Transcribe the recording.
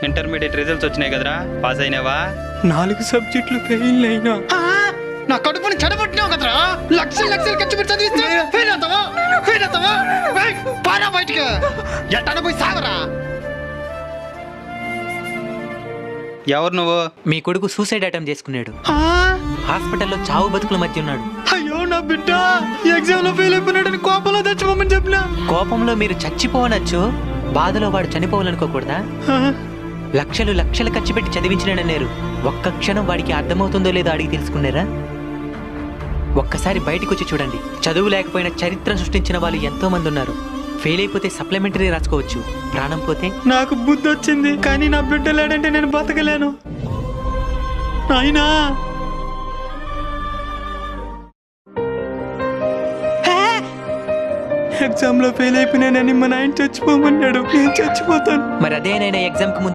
Intermediate results వచ్చినాయి కదరా, pass అయినావా? 4 సబ్జెక్టులు ఫెయిల్ అయినా. నా కడుపుని చెడగొట్టినావు కదరా, లక్షలు లక్షలు ఖర్చు పెట్టి చదివిస్తే ఫెయిల్ అవుతావా? ఫెయిల్ అవుతావా? పారా బయటికి, ఎట్టాన పోయి సాగరా. ఎవరు నువ్వు? మీ కొడుకు సూసైడ్ అటెంప్ట్ చేసుకున్నాడు. హాస్పిటల్లో చావు బతుకుల మధ్య ఉన్నాడు. అయ్యో నా బిడ్డ ఎగ్జామ్ లో ఫెయిల్ అయిపోయినాడని కోపంలో తెచ్చిపోమని చెప్పినా. కోపంలో మీరు చచ్చిపోనొచ్చు, బాధలో వాడు చనిపోవాలనుకోకూడదా? లక్షలు లక్షలు ఖర్చు పెట్టి చదివించినాడన్నారు. ఒక్క క్షణం వాడికి అర్థమవుతుందో లేదో అడిగి తెలుసుకున్నారా? ఒక్కసారి బయటకు వచ్చి చూడండి. చదువు లేకపోయినా చరిత్ర సృష్టించిన వాళ్ళు ఎంతో మంది ఉన్నారు. ఫెయిల్ అయిపోతే సప్లిమెంటరీ రాసుకోవచ్చు, ప్రాణం పోతే. నాకు బుద్ధి వచ్చింది, కానీ నా బిడ్డ లేడంటే నేను బతకలేను. అయినా ఎగ్జామ్ లో ఫెయిల్ అయిపోయినానని మా నాయన చచ్చిపోమన్నాడు. నేను చచ్చిపోతాను. మరి అదేనైనా ఎగ్జామ్ కు ముందు